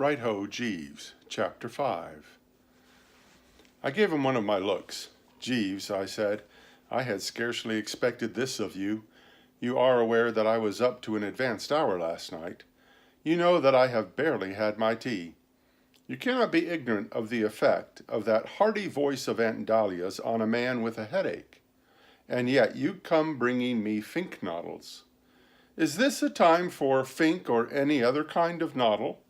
Right-ho, Jeeves, Chapter 5. I gave him one of my looks. "Jeeves," I said, "I had scarcely expected this of you. You are aware that I was up to an advanced hour last night. You know that I have barely had my tea. You cannot be ignorant of the effect of that hearty voice of Aunt Dahlia's on a man with a headache. And yet you come bringing me fink noddles. Is this a time for fink or any other kind of noddle?"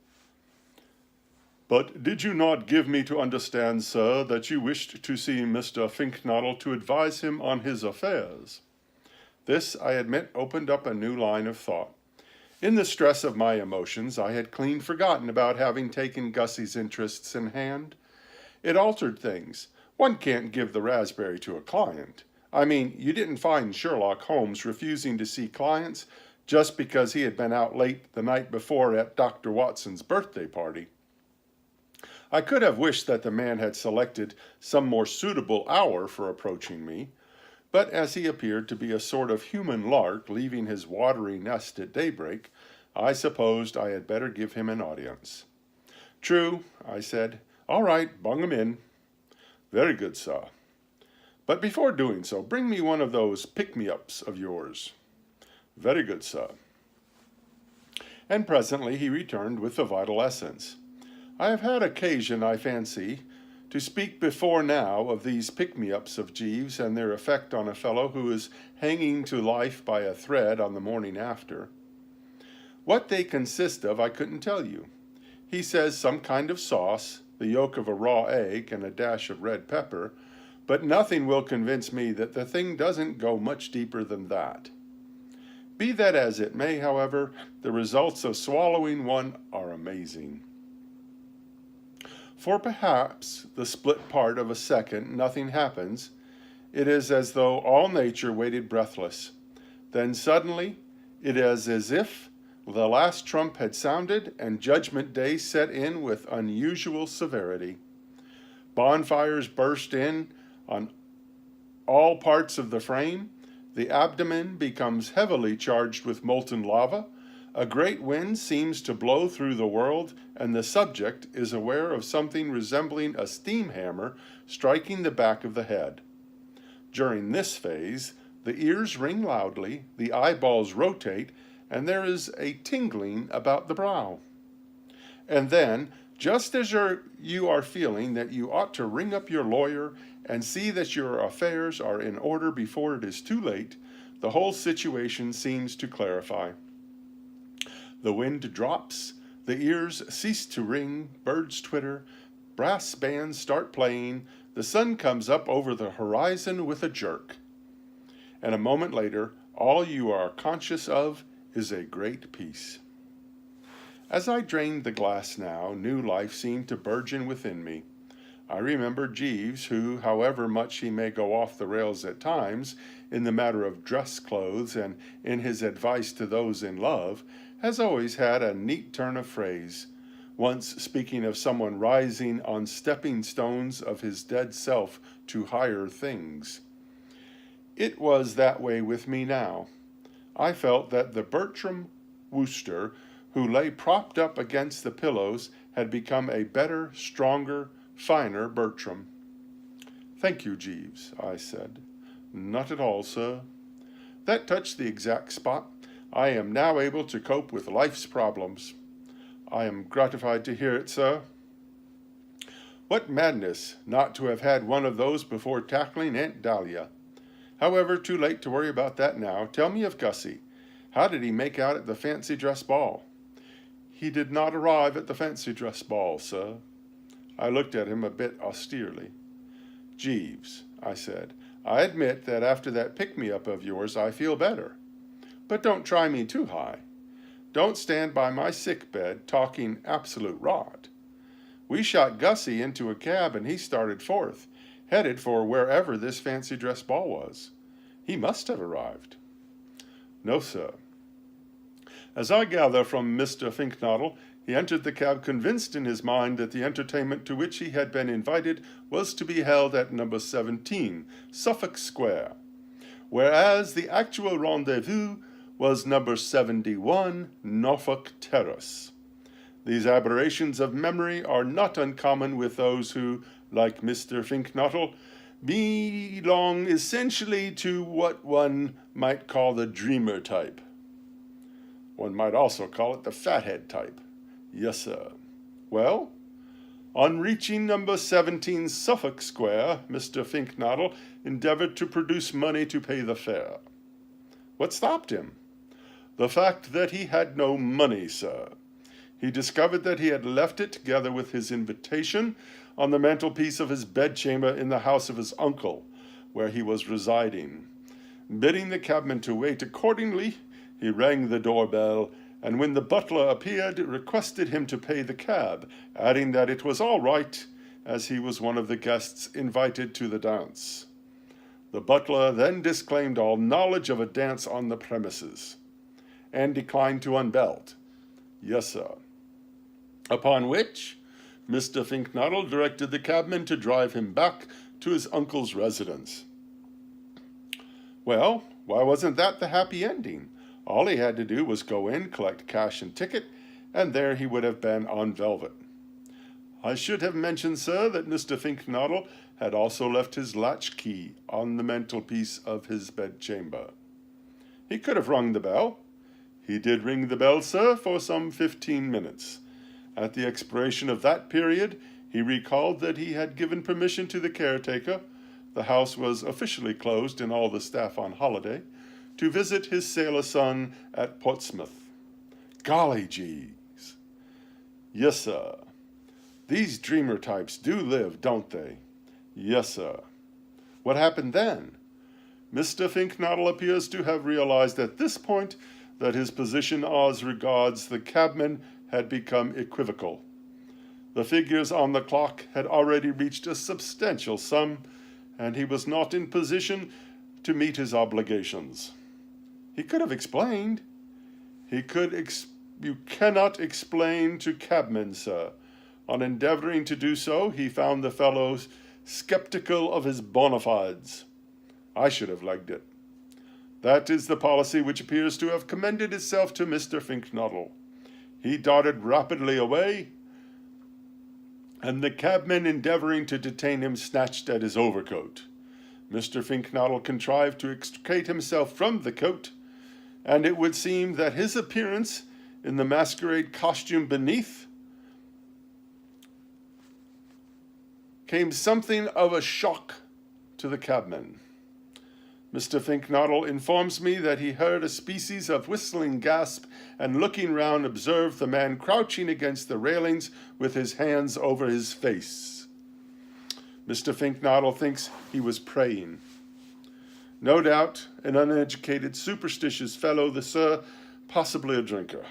"But did you not give me to understand, sir, that you wished to see Mr. Finknoddle to advise him on his affairs?" This, I admit, opened up a new line of thought. In the stress of my emotions, I had clean forgotten about having taken Gussie's interests in hand. It altered things. One can't give the raspberry to a client. I mean, you didn't find Sherlock Holmes refusing to see clients just because he had been out late the night before at Dr. Watson's birthday party. I could have wished that the man had selected some more suitable hour for approaching me, but as he appeared to be a sort of human lark leaving his watery nest at daybreak, I supposed I had better give him an audience. "True," I said. "All right, bung him in." "Very good, sir. But before doing so, bring me one of those pick-me-ups of yours." "Very good, sir." And presently he returned with the vital essence. I have had occasion, I fancy, to speak before now of these pick-me-ups of Jeeves and their effect on a fellow who is hanging to life by a thread on the morning after. What they consist of I couldn't tell you. He says some kind of sauce, the yolk of a raw egg, and a dash of red pepper, but nothing will convince me that the thing doesn't go much deeper than that. Be that as it may, however, the results of swallowing one are amazing. For perhaps the split part of a second nothing happens. It is as though all nature waited breathless. Then suddenly it is as if the last trump had sounded and Judgment Day set in with unusual severity. Bonfires burst in on all parts of the frame. The abdomen becomes heavily charged with molten lava. A great wind seems to blow through the world, and the subject is aware of something resembling a steam hammer striking the back of the head. During this phase, the ears ring loudly, the eyeballs rotate, and there is a tingling about the brow. And then, just as you are feeling that you ought to ring up your lawyer and see that your affairs are in order before it is too late, the whole situation seems to clarify. The wind drops, the ears cease to ring, birds twitter, brass bands start playing, the sun comes up over the horizon with a jerk. And a moment later, all you are conscious of is a great peace. As I drained the glass now, new life seemed to burgeon within me. I remembered Jeeves, who, however much he may go off the rails at times, in the matter of dress clothes and in his advice to those in love, has always had a neat turn of phrase, once speaking of someone rising on stepping stones of his dead self to higher things. It was that way with me now. I felt that the Bertram Wooster, who lay propped up against the pillows, had become a better, stronger, finer Bertram. "Thank you, Jeeves," I said. "Not at all, sir." That touched the exact spot. I am now able to cope with life's problems. "I am gratified to hear it, sir." What madness not to have had one of those before tackling Aunt Dahlia. However, too late to worry about that now. Tell me of Gussie. How did he make out at the fancy dress ball? "He did not arrive at the fancy dress ball, sir." I looked at him a bit austerely. "Jeeves," I said, "I admit that after that pick-me-up of yours I feel better. But don't try me too high. Don't stand by my sick bed talking absolute rot. We shot Gussie into a cab and he started forth, headed for wherever this fancy dress ball was. He must have arrived." "No, sir. As I gather from Mr. Finknoddle, he entered the cab convinced in his mind that the entertainment to which he had been invited was to be held at number 17, Suffolk Square, whereas the actual rendezvous was number 71, Norfolk Terrace. These aberrations of memory are not uncommon with those who, like Mr. Finknottle, belong essentially to what one might call the dreamer type. One might also call it the fathead type. Yes, sir. Well, on reaching number 17 Suffolk Square, Mr. Finknottle endeavored to produce money to pay the fare. What stopped him? The fact that he had no money, sir. He discovered that he had left it, together with his invitation, on the mantelpiece of his bedchamber in the house of his uncle, where he was residing. Bidding the cabman to wait accordingly, he rang the doorbell, and when the butler appeared, requested him to pay the cab, adding that it was all right, as he was one of the guests invited to the dance. The butler then disclaimed all knowledge of a dance on the premises, and declined to unbelt. Yes, sir. Upon which, Mr. Finknottle directed the cabman to drive him back to his uncle's residence. Well, why wasn't that the happy ending? All he had to do was go in, collect cash and ticket, and there he would have been on velvet. I should have mentioned, sir, that Mr. Finknottle had also left his latchkey on the mantelpiece of his bedchamber. He could have rung the bell. He did ring the bell, sir, for some 15 minutes. At the expiration of that period, he recalled that he had given permission to the caretaker, the house was officially closed and all the staff on holiday, to visit his sailor son at Portsmouth. Golly geez. Yes, sir. These dreamer types do live, don't they? Yes, sir. What happened then? Mr. Finknottle appears to have realized at this point that his position as regards the cabman had become equivocal. The figures on the clock had already reached a substantial sum, and he was not in position to meet his obligations. He could have explained. You cannot explain to cabmen, sir. On endeavoring to do so, he found the fellows skeptical of his bona fides. I should have legged it. That is the policy which appears to have commended itself to Mr. Finknottle. He darted rapidly away, and the cabman endeavoring to detain him snatched at his overcoat. Mr. Finknottle contrived to extricate himself from the coat, and it would seem that his appearance in the masquerade costume beneath came something of a shock to the cabman. Mr. Finknottle informs me that he heard a species of whistling gasp, and looking round observed the man crouching against the railings with his hands over his face. Mr. Finknottle thinks he was praying. No doubt an uneducated, superstitious fellow, the sir, possibly a drinker.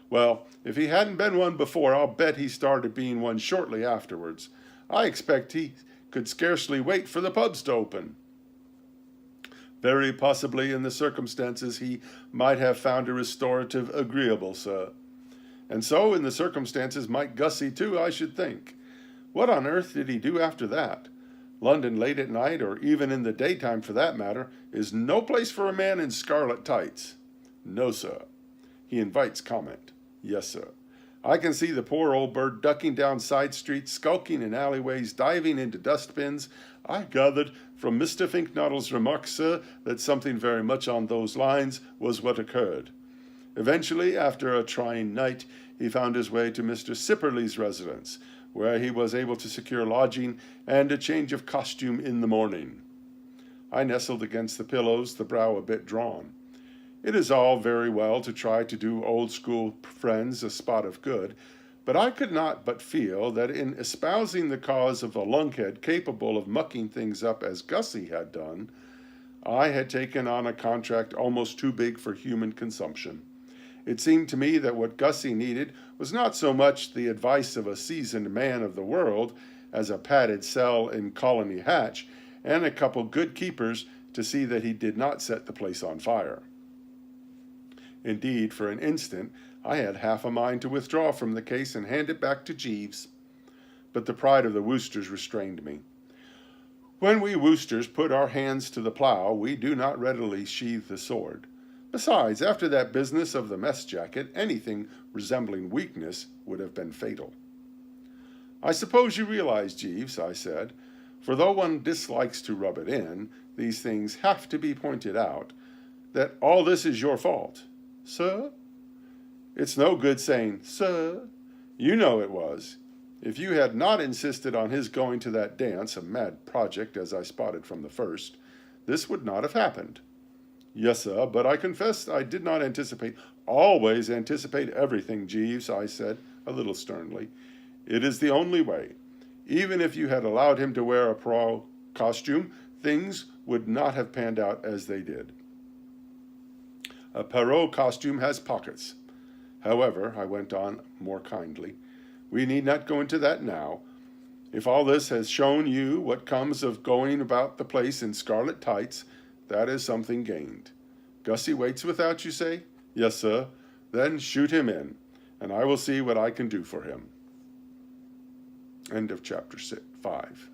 Well, if he hadn't been one before, I'll bet he started being one shortly afterwards. I expect he could scarcely wait for the pubs to open. Very possibly, in the circumstances, he might have found a restorative agreeable, sir. And so, in the circumstances, might Gussie, too, I should think. What on earth did he do after that? London late at night, or even in the daytime for that matter, is no place for a man in scarlet tights. No, sir. He invites comment. Yes, sir. I can see the poor old bird ducking down side streets, skulking in alleyways, diving into dustbins. I gathered from Mr. Finknottle's remarks, sir, that something very much on those lines was what occurred. Eventually, after a trying night, he found his way to Mr. Sipperley's residence, where he was able to secure lodging and a change of costume in the morning. I nestled against the pillows, the brow a bit drawn. It is all very well to try to do old-school friends a spot of good, but I could not but feel that in espousing the cause of a lunkhead capable of mucking things up as Gussie had done, I had taken on a contract almost too big for human consumption. It seemed to me that what Gussie needed was not so much the advice of a seasoned man of the world as a padded cell in Colony Hatch and a couple good keepers to see that he did not set the place on fire. Indeed, for an instant, I had half a mind to withdraw from the case and hand it back to Jeeves. But the pride of the Woosters restrained me. When we Woosters put our hands to the plough, we do not readily sheathe the sword. Besides, after that business of the mess jacket, anything resembling weakness would have been fatal. I suppose you realize, Jeeves, I said, for though one dislikes to rub it in, these things have to be pointed out, that all this is your fault. Sir? It's no good saying, sir. You know it was. If you had not insisted on his going to that dance, a mad project as I spotted from the first, this would not have happened. Yes, sir, but I confess I did not anticipate. Always anticipate everything, Jeeves, I said, a little sternly. It is the only way. Even if you had allowed him to wear a Perrault costume, things would not have panned out as they did. A Perrault costume has pockets. However, I went on more kindly, we need not go into that now. If all this has shown you what comes of going about the place in scarlet tights, that is something gained. Gussie waits without, you say? Yes, sir. Then shoot him in, and I will see what I can do for him. End of chapter 5.